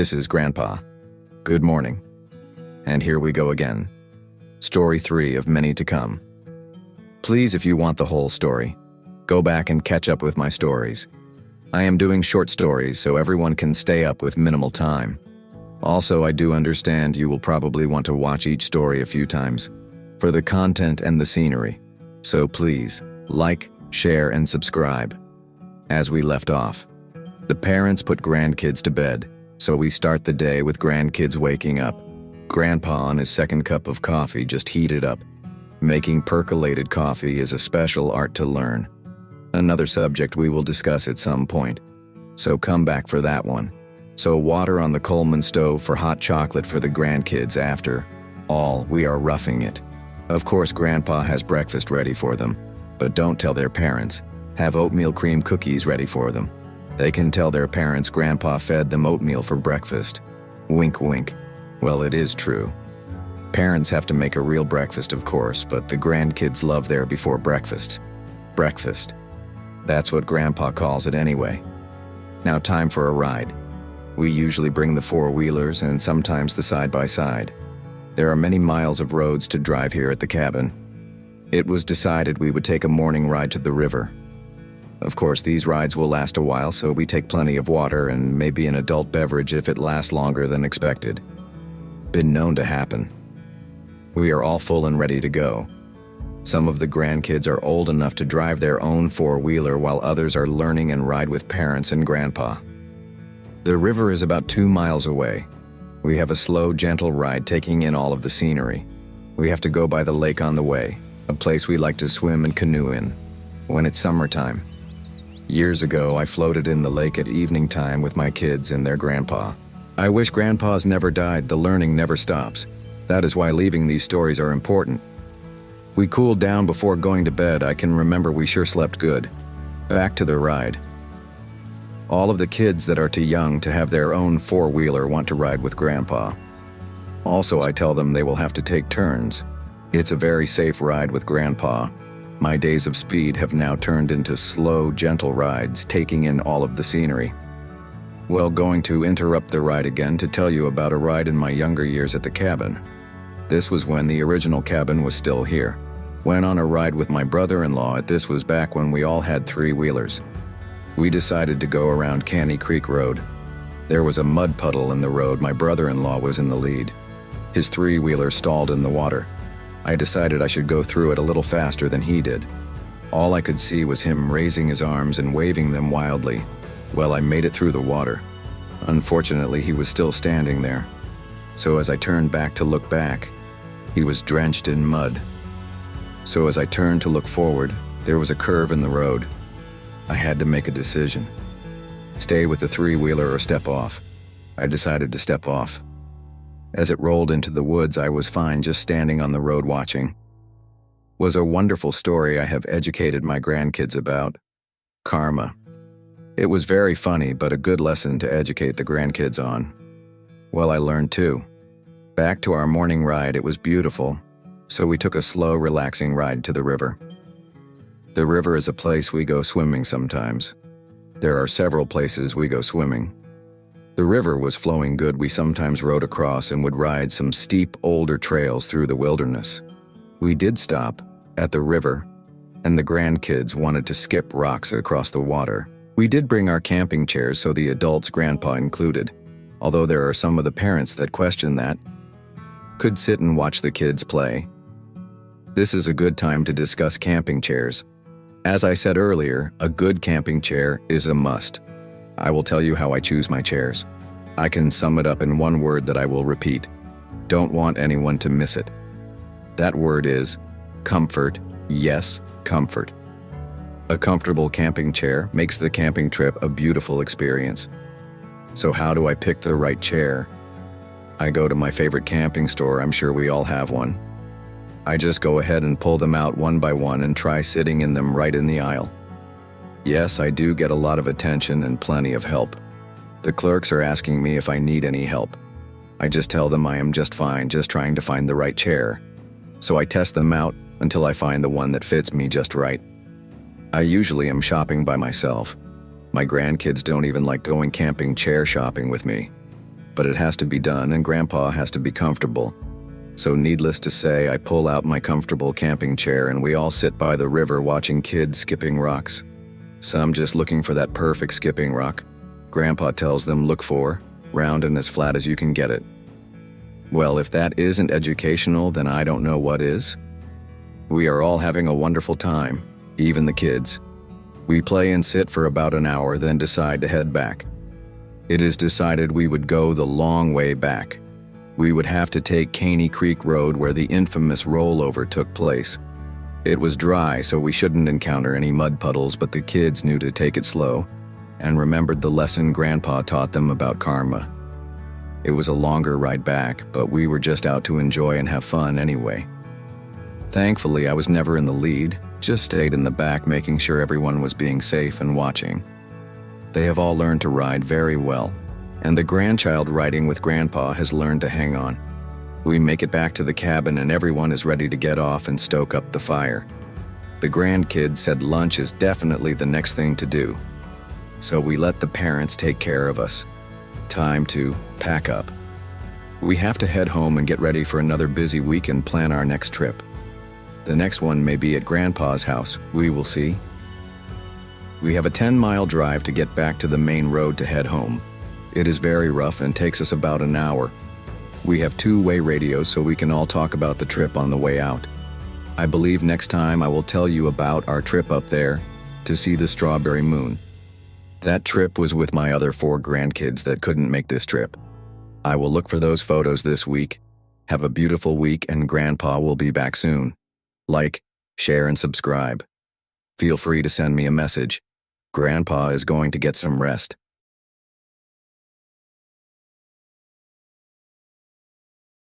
This is Grandpa. Good morning. And here we go again. Story 3 of many to come. Please, if you want the whole story, go back and catch up with my stories. I am doing short stories so everyone can stay up with minimal time. Also, I do understand you will probably want to watch each story a few times for the content and the scenery. So please, like, share, and subscribe. As we left off, the parents put grandkids to bed, so we start the day with grandkids waking up. Grandpa on his second cup of coffee just heated up. Making percolated coffee is a special art to learn. Another subject we will discuss at some point, so come back for that one. So water on the Coleman stove for hot chocolate for the grandkids after all, we are roughing it. Of course, Grandpa has breakfast ready for them, but don't tell their parents. Have oatmeal cream cookies ready for them. They can tell their parents Grandpa fed them oatmeal for breakfast. Wink, wink. Well, it is true. Parents have to make a real breakfast, of course, but the grandkids love their before breakfast. Breakfast. That's what Grandpa calls it anyway. Now time for a ride. We usually bring the four-wheelers and sometimes the side-by-side. There are many miles of roads to drive here at the cabin. It was decided we would take a morning ride to the river. Of course, these rides will last a while, so we take plenty of water and maybe an adult beverage if it lasts longer than expected. Been known to happen. We are all full and ready to go. Some of the grandkids are old enough to drive their own four-wheeler while others are learning and ride with parents and Grandpa. The river is about 2 miles away. We have a slow, gentle ride taking in all of the scenery. We have to go by the lake on the way, a place we like to swim and canoe in when it's summertime. Years ago, I floated in the lake at evening time with my kids and their Grandpa. I wish Grandpas never died. The learning never stops. That is why leaving these stories are important. We cooled down before going to bed. I can remember we sure slept good. Back to the ride. All of the kids that are too young to have their own four-wheeler want to ride with Grandpa. Also, I tell them they will have to take turns. It's a very safe ride with Grandpa. My days of speed have now turned into slow, gentle rides, taking in all of the scenery. Well, going to interrupt the ride again to tell you about a ride in my younger years at the cabin. This was when the original cabin was still here. Went on a ride with my brother-in-law. This was back when we all had three-wheelers. We decided to go around Canny Creek Road. There was a mud puddle in the road. My brother-in-law was in the lead. His three-wheeler stalled in the water. I decided I should go through it a little faster than he did. All I could see was him raising his arms and waving them wildly. Well, I made it through the water. Unfortunately, he was still standing there. So as I turned back to look back, he was drenched in mud. So as I turned to look forward, there was a curve in the road. I had to make a decision. Stay with the three-wheeler or step off. I decided to step off. As it rolled into the woods, I was fine just standing on the road watching. Was a wonderful story I have educated my grandkids about. Karma. It was very funny, but a good lesson to educate the grandkids on. Well, I learned too. Back to our morning ride, it was beautiful, so we took a slow, relaxing ride to the river. The river is a place we go swimming sometimes. There are several places we go swimming. The river was flowing good. We sometimes rode across and would ride some steep, older trails through the wilderness. We did stop at the river, and the grandkids wanted to skip rocks across the water. We did bring our camping chairs, so the adults, Grandpa included, although there are some of the parents that question that, could sit and watch the kids play. This is a good time to discuss camping chairs. As I said earlier, a good camping chair is a must. I will tell you how I choose my chairs. I can sum it up in one word that I will repeat. Don't want anyone to miss it. That word is comfort. Yes, comfort. A comfortable camping chair makes the camping trip a beautiful experience. So how do I pick the right chair? I go to my favorite camping store. I'm sure we all have one. I just go ahead and pull them out one by one and try sitting in them right in the aisle. Yes, I do get a lot of attention and plenty of help. The clerks are asking me if I need any help. I just tell them I am just fine, just trying to find the right chair. So I test them out until I find the one that fits me just right. I usually am shopping by myself. My grandkids don't even like going camping chair shopping with me. But it has to be done and Grandpa has to be comfortable. So needless to say, I pull out my comfortable camping chair and we all sit by the river watching kids skipping rocks. Some just looking for that perfect skipping rock. Grandpa tells them look for, round and as flat as you can get it. Well, if that isn't educational, then I don't know what is. We are all having a wonderful time, even the kids. We play and sit for about an hour, then decide to head back. It is decided we would go the long way back. We would have to take Caney Creek Road where the infamous rollover took place. It was dry, so we shouldn't encounter any mud puddles, but the kids knew to take it slow and remembered the lesson Grandpa taught them about karma. It was a longer ride back, but we were just out to enjoy and have fun anyway. Thankfully, I was never in the lead, just stayed in the back making sure everyone was being safe and watching. They have all learned to ride very well, and the grandchild riding with Grandpa has learned to hang on. We make it back to the cabin and everyone is ready to get off and stoke up the fire. The grandkids said lunch is definitely the next thing to do. So we let the parents take care of us. Time to pack up. We have to head home and get ready for another busy week and plan our next trip. The next one may be at Grandpa's house, we will see. We have a 10-mile drive to get back to the main road to head home. It is very rough and takes us about an hour. We have two-way radios so we can all talk about the trip on the way out. I believe next time I will tell you about our trip up there to see the strawberry moon. That trip was with my other 4 grandkids that couldn't make this trip. I will look for those photos this week. Have a beautiful week and Grandpa will be back soon. Like, share and subscribe. Feel free to send me a message. Grandpa is going to get some rest.